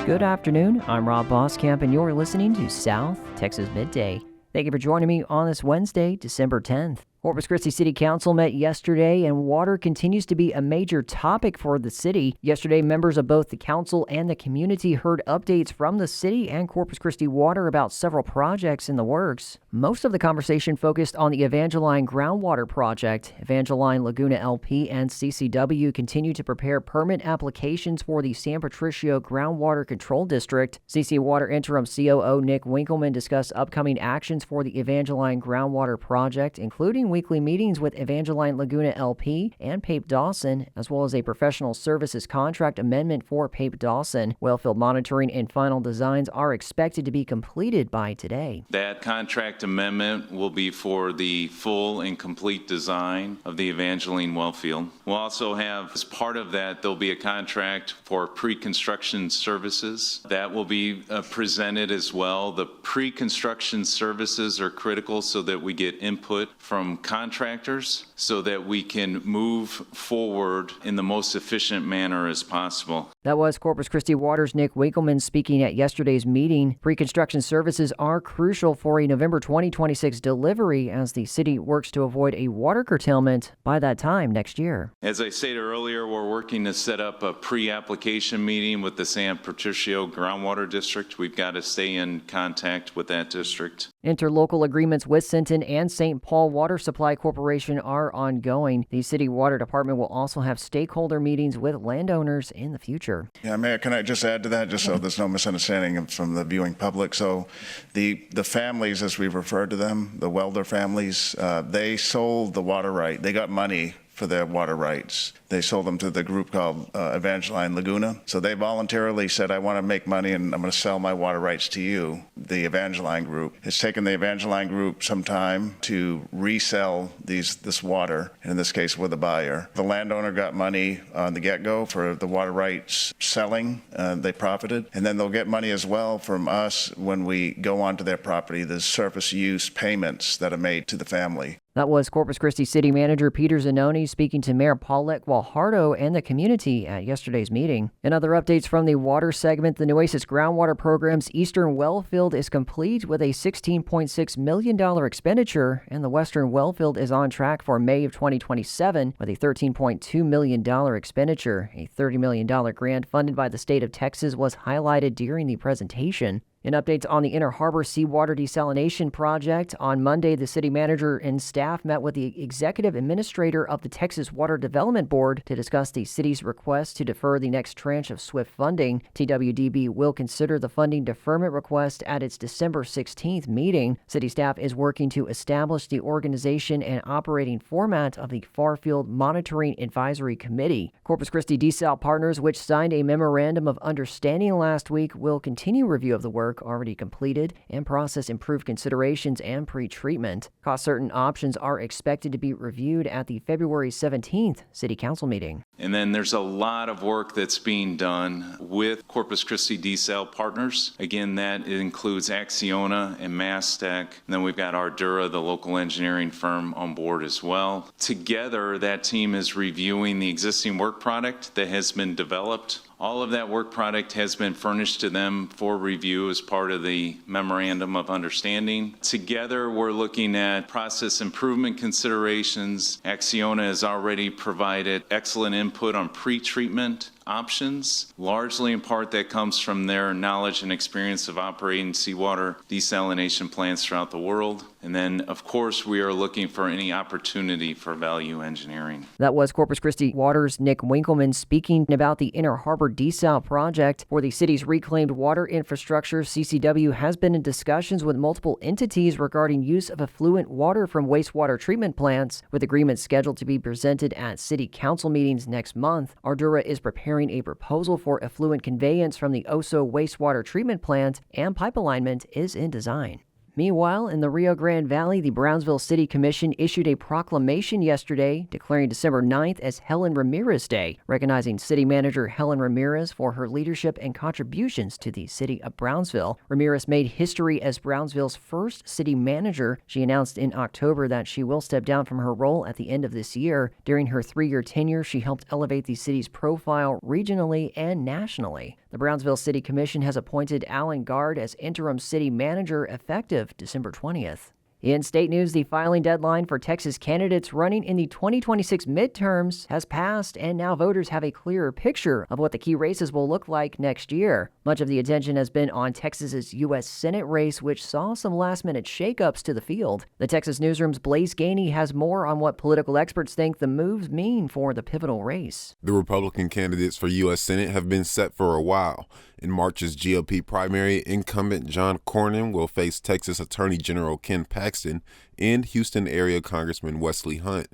Good afternoon. I'm Rob Boskamp, and you're listening to South Texas Midday. Thank you for joining me on this Wednesday, December 10th. Corpus Christi City Council met yesterday, and water continues to be a major topic for the city. Yesterday, members of both the council and the community heard updates from the city and Corpus Christi Water about several projects in the works. Most of the conversation focused on the Evangeline groundwater project. Evangeline, Laguna LP, and CCW continue to prepare permit applications for the San Patricio Groundwater Control District. CC Water Interim COO Nick Winkleman discussed upcoming actions for the Evangeline groundwater project, including weekly meetings with Evangeline Laguna LP and Pape Dawson, as well as a professional services contract amendment for Pape Dawson. Wellfield monitoring and final designs are expected to be completed by today. That contract amendment will be for the full and complete design of the Evangeline wellfield. We'll also have, as part of that, there'll be a contract for pre-construction services. That will be presented as well. The pre-construction services are critical so that we get input from contractors so that we can move forward in the most efficient manner as possible. That was Corpus Christi Water's Nick Winkleman speaking at yesterday's meeting. Pre-construction services are crucial for a November 2026 delivery as the city works to avoid a water curtailment by that time next year. As I stated earlier, we're working to set up a pre-application meeting with the San Patricio Groundwater District. We've got to stay in contact with that district. Interlocal agreements with Sinton and St. Paul Water Supply Corporation are ongoing. The city water department will also have stakeholder meetings with landowners in the future. Yeah, Mayor, can I just add to that, just so there's no misunderstanding from the viewing public? So the families, as we refer to them, the Welder families, they sold the water right. They got money for their water rights. They sold them to the group called Evangeline Laguna. So they voluntarily said, I want to make money and I'm going to sell my water rights to you, the Evangeline group. It's taken the Evangeline group some time to resell this water, in this case with a buyer. The landowner got money on the get-go for the water rights selling. They profited. And then they'll get money as well from us when we go onto their property. There's surface use payments that are made to the family. That was Corpus Christi City Manager Peter Zanoni speaking to Mayor Paulette Guajardo and the community at yesterday's meeting. In other updates from the water segment, the Nueces Groundwater Program's Eastern Wellfield is complete with a $16.6 million expenditure, and the Western Wellfield is on track for May of 2027 with a $13.2 million expenditure. A $30 million grant funded by the state of Texas was highlighted during the presentation. In updates on the Inner Harbor Seawater Desalination Project, on Monday, the city manager and staff met with the executive administrator of the Texas Water Development Board to discuss the city's request to defer the next tranche of SWIFT funding. TWDB will consider the funding deferment request at its December 16th meeting. City staff is working to establish the organization and operating format of the Farfield Monitoring Advisory Committee. Corpus Christi Desal Partners, which signed a memorandum of understanding last week, will continue review of the work already completed and process improved considerations and pre-treatment. Cost-certain options are expected to be reviewed at the February 17th City Council meeting. And then there's a lot of work that's being done with Corpus Christi Desal Partners. Again, that includes Acciona and Mastec. And then we've got Ardura, the local engineering firm, on board as well. Together, that team is reviewing the existing work product that has been developed. All of that work product has been furnished to them for review as part of the Memorandum of Understanding. Together, we're looking at process improvement considerations. Acciona has already provided excellent input on pre-treatment options. Largely in part that comes from their knowledge and experience of operating seawater desalination plants throughout the world. And then, of course, we are looking for any opportunity for value engineering. That was Corpus Christi Water's Nick Winkleman speaking about the Inner Harbor Desal project. For the city's reclaimed water infrastructure, CCW has been in discussions with multiple entities regarding use of effluent water from wastewater treatment plants, with agreements scheduled to be presented at city council meetings next month. Ardura is preparing a proposal for effluent conveyance from the Oso wastewater treatment plant, and pipe alignment is in design. Meanwhile, in the Rio Grande Valley, the Brownsville City Commission issued a proclamation yesterday declaring December 9th as Helen Ramirez Day, recognizing City Manager Helen Ramirez for her leadership and contributions to the city of Brownsville. Ramirez made history as Brownsville's first city manager. She announced in October that she will step down from her role at the end of this year. During her 3-year tenure, she helped elevate the city's profile regionally and nationally. The Brownsville City Commission has appointed Alan Gard as interim city manager effective December 20th. In state news, the filing deadline for Texas candidates running in the 2026 midterms has passed, and now voters have a clearer picture of what the key races will look like next year. Much of the attention has been on Texas's U.S. Senate race, which saw some last-minute shakeups to the field. The Texas Newsroom's Blaze Gainey has more on what political experts think the moves mean for the pivotal race. The Republican candidates for U.S. Senate have been set for a while. In March's GOP primary, incumbent John Cornyn will face Texas Attorney General Ken Paxton and Houston area Congressman Wesley Hunt.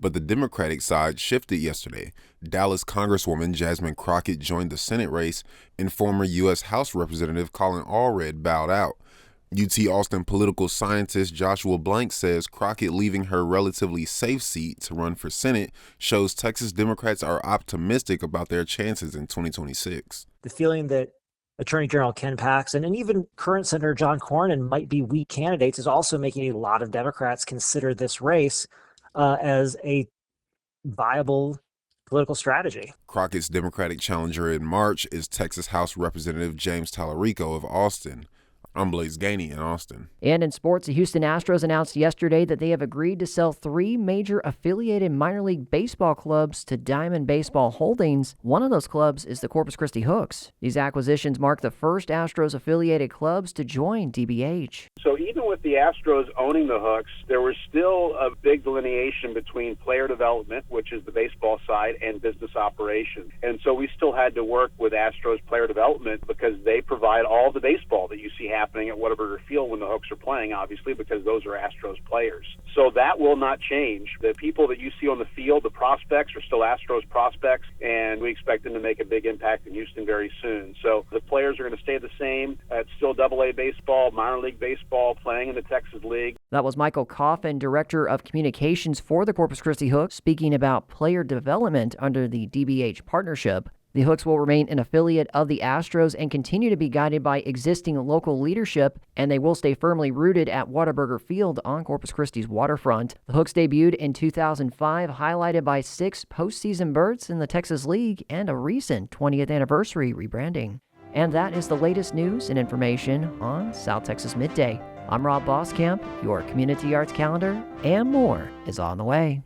But the Democratic side shifted yesterday. Dallas Congresswoman Jasmine Crockett joined the Senate race, and former U.S. House Representative Colin Allred bowed out. UT Austin political scientist Joshua Blank says Crockett leaving her relatively safe seat to run for Senate shows Texas Democrats are optimistic about their chances in 2026. The feeling that Attorney General Ken Paxton and even current Senator John Cornyn might be weak candidates is also making a lot of Democrats consider this race as a viable political strategy. Crockett's Democratic challenger in March is Texas House Representative James Tallarico of Austin. I'm Blaze Gainey in Austin. And in sports, the Houston Astros announced yesterday that they have agreed to sell 3 major affiliated minor league baseball clubs to Diamond Baseball Holdings. One of those clubs is the Corpus Christi Hooks. These acquisitions mark the first Astros-affiliated clubs to join DBH. So even with the Astros owning the Hooks, there was still a big delineation between player development, which is the baseball side, and business operations. And so we still had to work with Astros player development because they provide all the baseball that you see happening at Whataburger Field when the Hooks are playing, obviously, because those are Astros players. So that will not change. The people that you see on the field, the prospects, are still Astros prospects, and we expect them to make a big impact in Houston very soon. So the players are going to stay the same. It's still AA baseball, minor league baseball, playing in the Texas League. That was Michael Coffin, Director of Communications for the Corpus Christi Hooks, speaking about player development under the DBH partnership. The Hooks will remain an affiliate of the Astros and continue to be guided by existing local leadership, and they will stay firmly rooted at Whataburger Field on Corpus Christi's waterfront. The Hooks debuted in 2005, highlighted by 6 postseason berths in the Texas League and a recent 20th anniversary rebranding. And that is the latest news and information on South Texas Midday. I'm Rob Boskamp. Your community arts calendar and more is on the way.